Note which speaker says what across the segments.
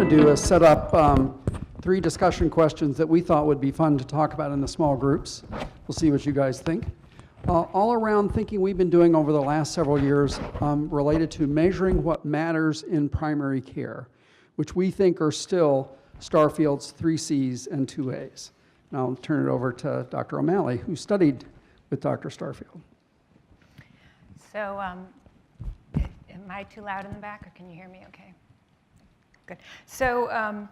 Speaker 1: going to do is set up 3 discussion questions that we thought would be fun to talk about in the small groups. We'll see what you guys think. All around thinking we've been doing over the last several years related to measuring what matters in primary care, which we think are still Starfield's 3 C's and 2 A's. And I'll turn it over to Dr. O'Malley, who studied with Dr. Starfield.
Speaker 2: So, am I too loud in the back, or can you hear me okay? Good. So,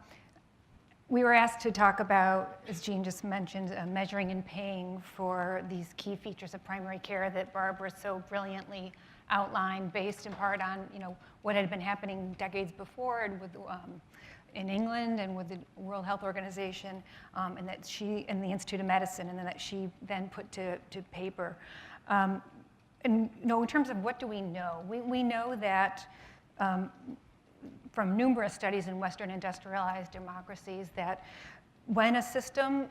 Speaker 2: we were asked to talk about, as Jean just mentioned, measuring and paying for these key features of primary care that Barbara so brilliantly outlined, based in part on what had been happening decades before and with in England and with the World Health Organization, and that she and the Institute of Medicine, and that she then put to paper. And in terms of what do we know, we know that. From numerous studies in Western industrialized democracies, that when a system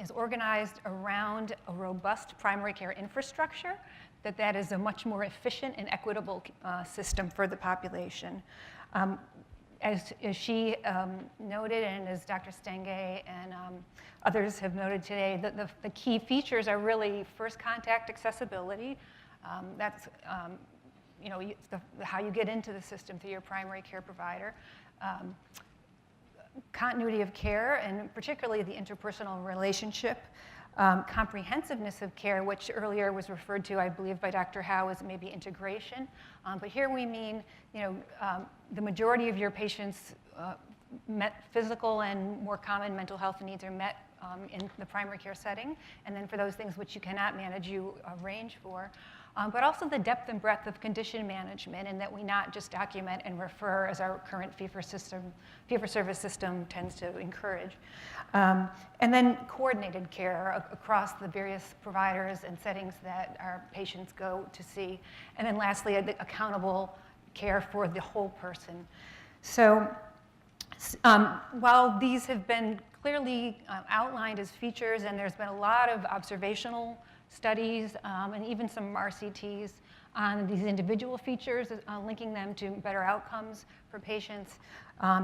Speaker 2: is organized around a robust primary care infrastructure, that is a much more efficient and equitable system for the population. As she noted, and as Dr. Stenge and others have noted today, the key features are really first contact accessibility. That's how you get into the system through your primary care provider. Continuity of care, and particularly the interpersonal relationship. Comprehensiveness of care, which earlier was referred to, I believe, by Dr. Howe as maybe integration. But here we mean, the majority of your patients' physical and more common mental health needs are met in the primary care setting. And then for those things which you cannot manage, you arrange for. But also the depth and breadth of condition management, and that we not just document and refer as our current fee-for-service system tends to encourage. And then coordinated care across the various providers and settings that our patients go to see. And then lastly, accountable care for the whole person. So while these have been clearly outlined as features, and there's been a lot of observational studies and even some RCTs on these individual features, linking them to better outcomes for patients,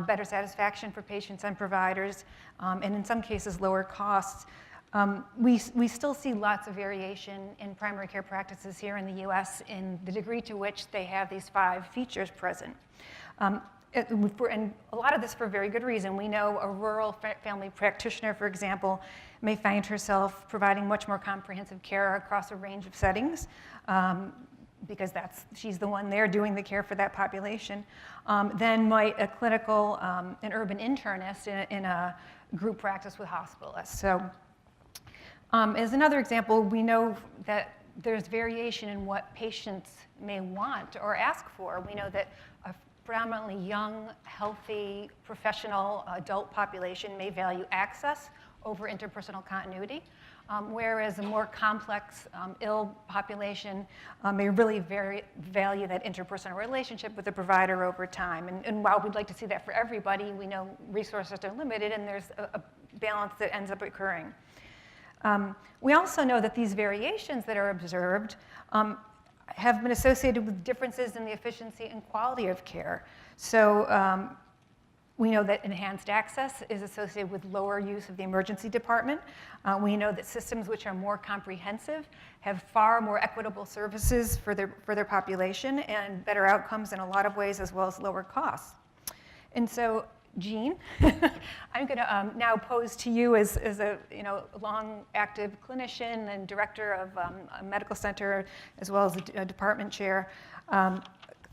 Speaker 2: better satisfaction for patients and providers, and in some cases lower costs. We still see lots of variation in primary care practices here in the US in the degree to which they have these 5 features present. And a lot of this for very good reason. We know a rural family practitioner, for example, may find herself providing much more comprehensive care across a range of settings, because she's the one there doing the care for that population, than might a clinical, an urban internist in a group practice with hospitalists. So as another example, we know that there's variation in what patients may want or ask for. We know that a predominantly young, healthy, professional adult population may value access over interpersonal continuity, whereas a more complex, ill population may really value that interpersonal relationship with the provider over time. And while we'd like to see that for everybody, we know resources are limited, and there's a balance that ends up occurring. We also know that these variations that are observed have been associated with differences in the efficiency and quality of care. So we know that enhanced access is associated with lower use of the emergency department. We know that systems which are more comprehensive have far more equitable services for their population and better outcomes in a lot of ways, as well as lower costs. And so, Jean, I'm going to now pose to you as a long active clinician and director of a medical center, as well as a department chair.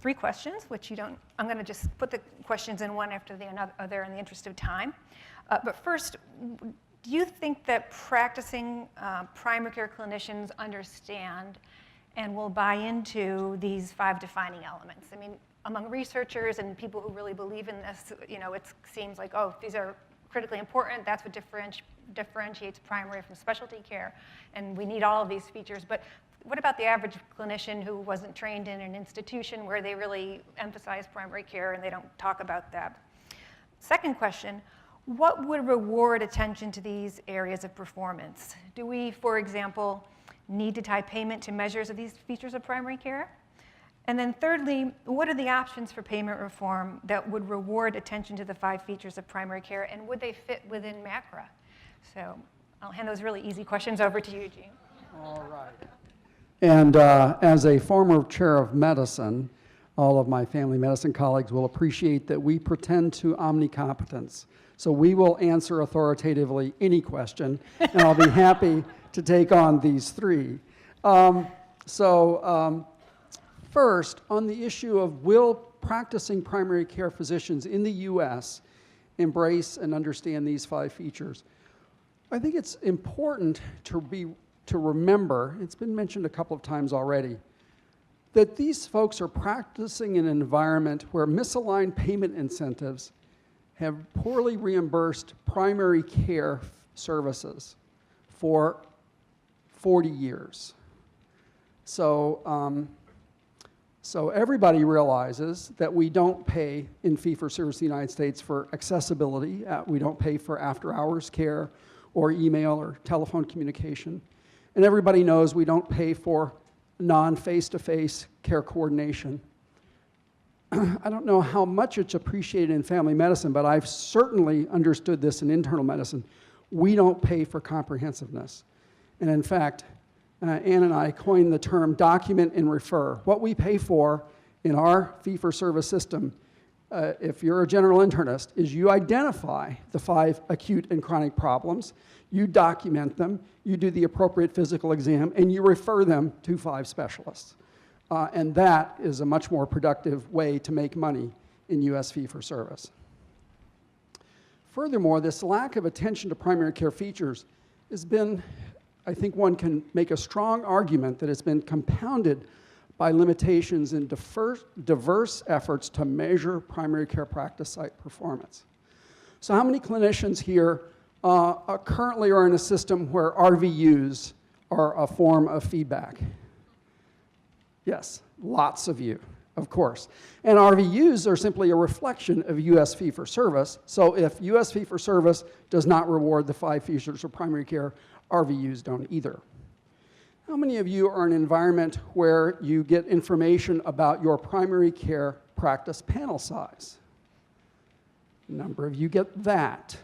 Speaker 2: 3 questions, which you don't, I'm going to just put the questions in one after the other in the interest of time. But first, do you think that practicing primary care clinicians understand and will buy into these 5 defining elements? I mean, among researchers and people who really believe in this, it seems like, oh, these are critically important. That's what differentiates primary from specialty care, and we need all of these features. But what about the average clinician who wasn't trained in an institution where they really emphasize primary care and they don't talk about that? Second question, what would reward attention to these areas of performance? Do we, for example, need to tie payment to measures of these features of primary care? And then thirdly, what are the options for payment reform that would reward attention to the 5 features of primary care, and would they fit within MACRA? So I'll hand those really easy questions over to Eugene.
Speaker 1: All right. And as a former chair of medicine, all of my family medicine colleagues will appreciate that we pretend to omnicompetence. So we will answer authoritatively any question, and I'll be happy to take on these 3. First, on the issue of will practicing primary care physicians in the U.S. embrace and understand these 5 features, I think it's important to remember, it's been mentioned a couple of times already, that these folks are practicing in an environment where misaligned payment incentives have poorly reimbursed primary care services for 40 years. So everybody realizes that we don't pay in fee-for-service in the United States for accessibility. We don't pay for after-hours care or email or telephone communication. And everybody knows we don't pay for non-face-to-face care coordination. I don't know how much it's appreciated in family medicine, but I've certainly understood this in internal medicine. We don't pay for comprehensiveness. And in fact, Ann and I coined the term document and refer. What we pay for in our fee-for-service system, if you're a general internist, is you identify the 5 acute and chronic problems, you document them, you do the appropriate physical exam, and you refer them to 5 specialists. And that is a much more productive way to make money in U.S. fee-for-service. Furthermore, this lack of attention to primary care features has been, I think one can make a strong argument that it's been compounded by limitations in diverse efforts to measure primary care practice site performance. So how many clinicians here currently are in a system where RVUs are a form of feedback? Yes, lots of you, of course. And RVUs are simply a reflection of U.S. fee-for-service. So if U.S. fee-for-service does not reward the 5 features of primary care, RVUs don't either. How many of you are in an environment where you get information about your primary care practice panel size? A number of you get that.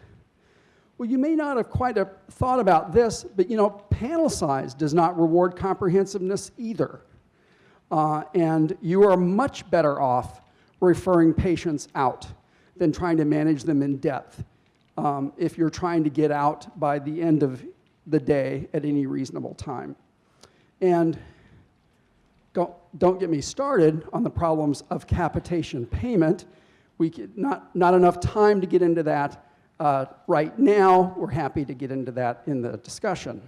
Speaker 1: Well, you may not have quite thought about this, but panel size does not reward comprehensiveness either. And you are much better off referring patients out than trying to manage them in depth if you're trying to get out by the end of the day at any reasonable time. And don't get me started on the problems of capitation payment. Not enough time to get into that right now. We're happy to get into that in the discussion.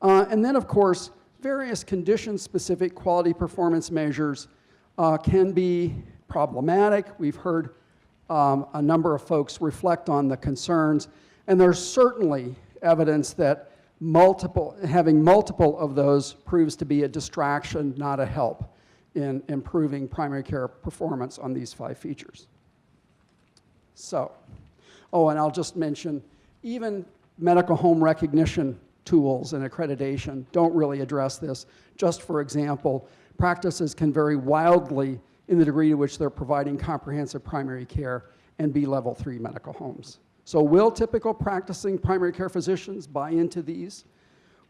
Speaker 1: And then, of course, various condition-specific quality performance measures can be problematic. We've heard a number of folks reflect on the concerns, and there's certainly evidence that having multiple of those proves to be a distraction, not a help, in improving primary care performance on these 5 features. So, and I'll just mention, even medical home recognition tools and accreditation don't really address this. Just for example, practices can vary wildly in the degree to which they're providing comprehensive primary care and be level 3 medical homes. So will typical practicing primary care physicians buy into these?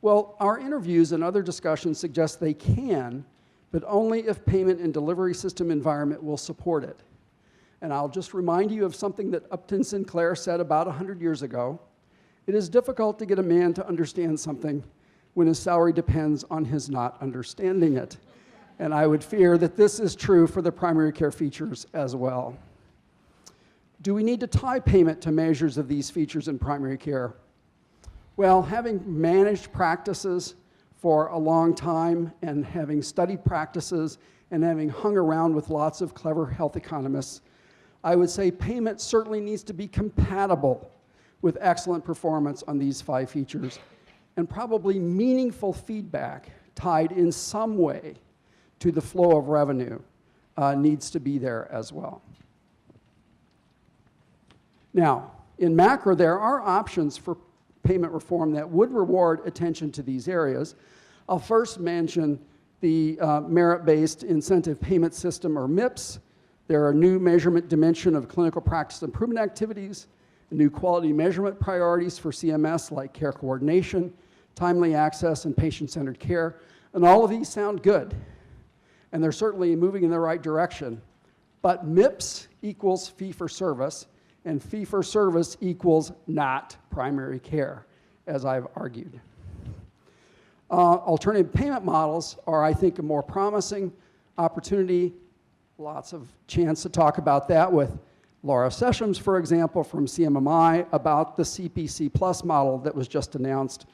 Speaker 1: Well, our interviews and other discussions suggest they can, but only if payment and delivery system environment will support it. And I'll just remind you of something that Upton Sinclair said about 100 years ago. It is difficult to get a man to understand something when his salary depends on his not understanding it. And I would fear that this is true for the primary care features as well. Do we need to tie payment to measures of these features in primary care? Well, having managed practices for a long time and having studied practices and having hung around with lots of clever health economists, I would say payment certainly needs to be compatible with excellent performance on these 5 features, and probably meaningful feedback tied in some way to the flow of revenue needs to be there as well. Now, in MACRA, there are options for payment reform that would reward attention to these areas. I'll first mention the merit-based incentive payment system, or MIPS. There are new measurement dimension of clinical practice improvement activities, new quality measurement priorities for CMS like care coordination, timely access, and patient-centered care. And all of these sound good. And they're certainly moving in the right direction. But MIPS equals fee-for-service, and fee-for-service equals not primary care, as I've argued. Alternative payment models are, I think, a more promising opportunity. Lots of chance to talk about that with Laura Sessions, for example, from CMMI, about the CPC Plus model that was just announced,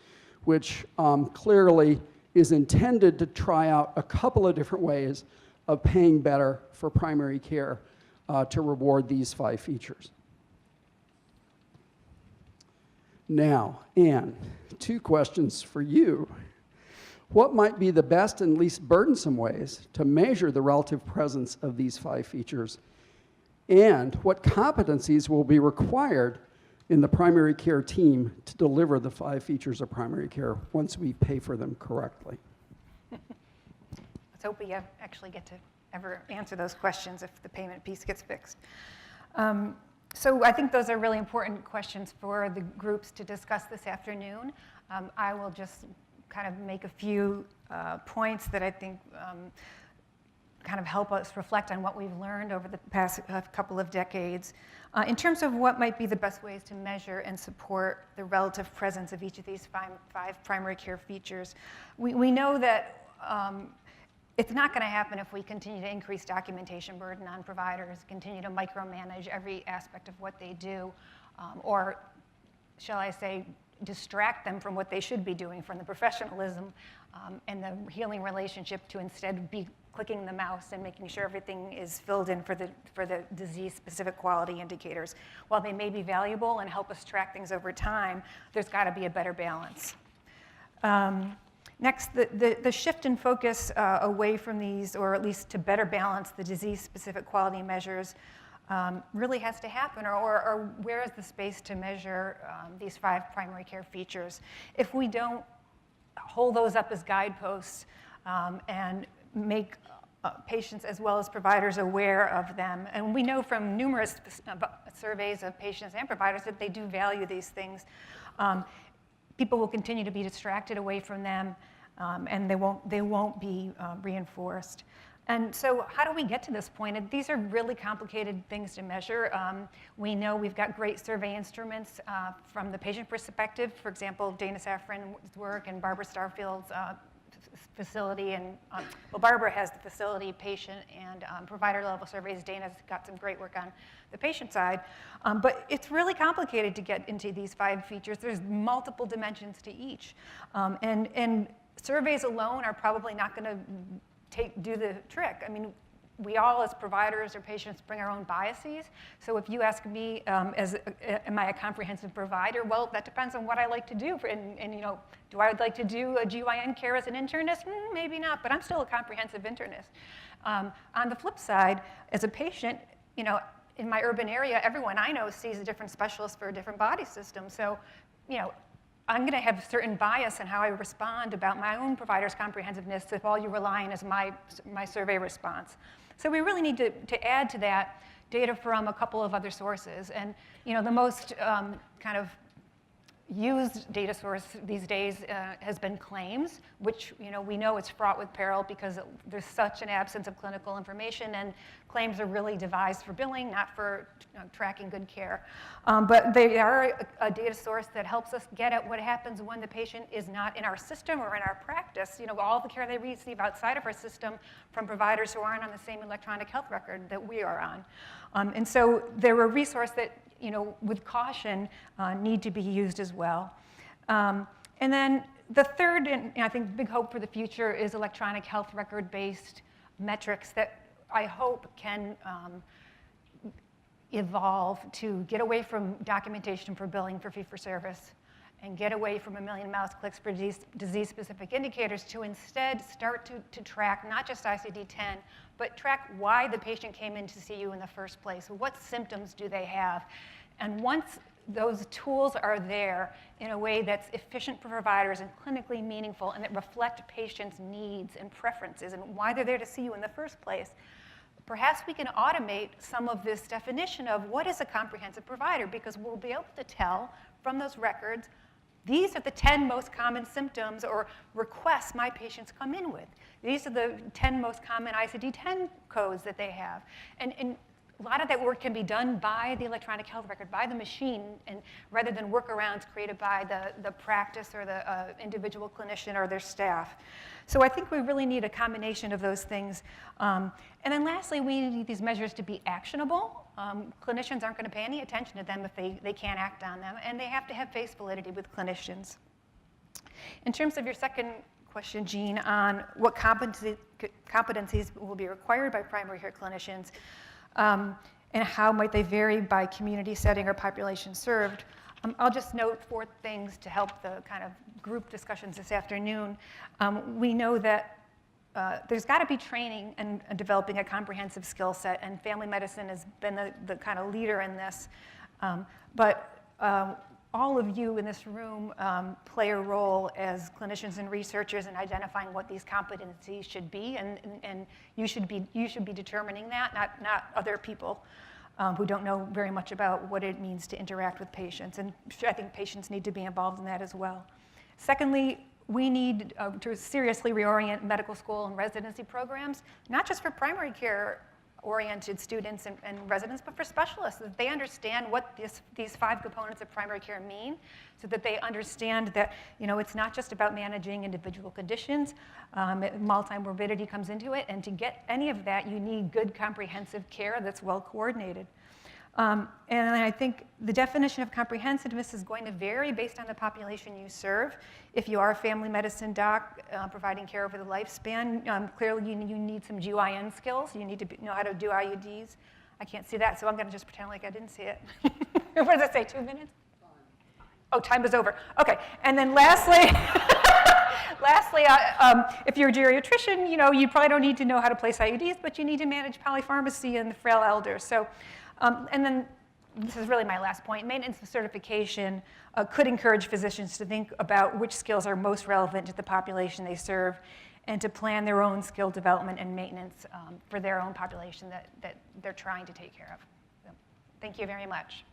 Speaker 1: which clearly is intended to try out a couple of different ways of paying better for primary care to reward these 5 features. Now, Anne, 2 questions for you. What might be the best and least burdensome ways to measure the relative presence of these 5 features? And what competencies will be required in the primary care team to deliver the 5 features of primary care once we pay for them correctly?
Speaker 2: Let's hope we actually get to ever answer those questions if the payment piece gets fixed. So I think those are really important questions for the groups to discuss this afternoon. I will just kind of make a few points that I think kind of help us reflect on what we've learned over the past couple of decades. In terms of what might be the best ways to measure and support the relative presence of each of these 5 primary care features, we know that it's not going to happen if we continue to increase documentation burden on providers, continue to micromanage every aspect of what they do, or shall I say, distract them from what they should be doing, from the professionalism and the healing relationship, to instead be clicking the mouse and making sure everything is filled in for the disease-specific quality indicators. While they may be valuable and help us track things over time, there's got to be a better balance. Next, the shift in focus away from these, or at least to better balance the disease-specific quality measures, really has to happen, or where is the space to measure these 5 primary care features? If we don't hold those up as guideposts and make patients as well as providers aware of them, and we know from numerous surveys of patients and providers that they do value these things, people will continue to be distracted away from them, and they won't be reinforced. And so how do we get to this point? And these are really complicated things to measure. We know we've got great survey instruments from the patient perspective. For example, Dana Safran's work and Barbara Starfield's facility. And well, Barbara has the facility, patient, and provider level surveys. Dana's got some great work on the patient side. But it's really complicated to get into these 5 features. There's multiple dimensions to each. And surveys alone are probably not going to do the trick. I mean, we all as providers or patients bring our own biases. So if you ask me, am I a comprehensive provider? Well, that depends on what I like to do. And you know, do I like to do a GYN care as an internist? Maybe not, but I'm still a comprehensive internist. On the flip side, as a patient, you know, in my urban area, everyone I know sees a different specialist for a different body system. So, you know, I'm going to have certain bias in how I respond about my own provider's comprehensiveness if all you rely on is my survey response. So we really need to add to that data from a couple of other sources. And you know, the most kind of used data source these days has been claims, which you know we know it's fraught with peril because there's such an absence of clinical information, and claims are really devised for billing, not for tracking good care. But they are a data source that helps us get at what happens when the patient is not in our system or in our practice. You know, all the care they receive outside of our system from providers who aren't on the same electronic health record that we are on. And so they're a resource that, you know, with caution, need to be used as well. And then the third, and I think big hope for the future, is electronic health record-based metrics that I hope can evolve to get away from documentation for billing for fee-for-service and get away from a million mouse clicks for disease-specific indicators to instead start to track not just ICD-10, but track why the patient came in to see you in the first place. What symptoms do they have? And once those tools are there in a way that's efficient for providers and clinically meaningful and that reflect patients' needs and preferences and why they're there to see you in the first place, perhaps we can automate some of this definition of what is a comprehensive provider, because we'll be able to tell from those records, these are the 10 most common symptoms or requests my patients come in with. These are the 10 most common ICD-10 codes that they have. And a lot of that work can be done by the electronic health record, by the machine, and rather than workarounds created by the practice or the individual clinician or their staff. So I think we really need a combination of those things. And then lastly, we need these measures to be actionable. Clinicians aren't going to pay any attention to them if they can't act on them, and they have to have face validity with clinicians. In terms of your second question, Jean, on what competencies will be required by primary care clinicians, and how might they vary by community setting or population served, I'll just note 4 things to help the kind of group discussions this afternoon. We know that there's got to be training and developing a comprehensive skill set, and family medicine has been the kind of leader in this. But all of you in this room play a role as clinicians and researchers in identifying what these competencies should be, and you should be determining that, not other people who don't know very much about what it means to interact with patients. And I think patients need to be involved in that as well. Secondly, we need to seriously reorient medical school and residency programs, not just for primary care oriented students and residents, but for specialists, that they understand what these 5 components of primary care mean, so that they understand that it's not just about managing individual conditions. Multimorbidity comes into it, and to get any of that, you need good comprehensive care that's well coordinated. And I think the definition of comprehensiveness is going to vary based on the population you serve. If you are a family medicine doc providing care over the lifespan, clearly you need some GYN skills. You need to know how to do IUDs. I can't see that, so I'm going to just pretend like I didn't see it. What does it say, 2 minutes? Oh, time is over. Okay, and then lastly, if you're a geriatrician, you probably don't need to know how to place IUDs, but you need to manage polypharmacy and the frail elders. So. And then, this is really my last point, maintenance of certification could encourage physicians to think about which skills are most relevant to the population they serve and to plan their own skill development and maintenance for their own population that they're trying to take care of. So, thank you very much.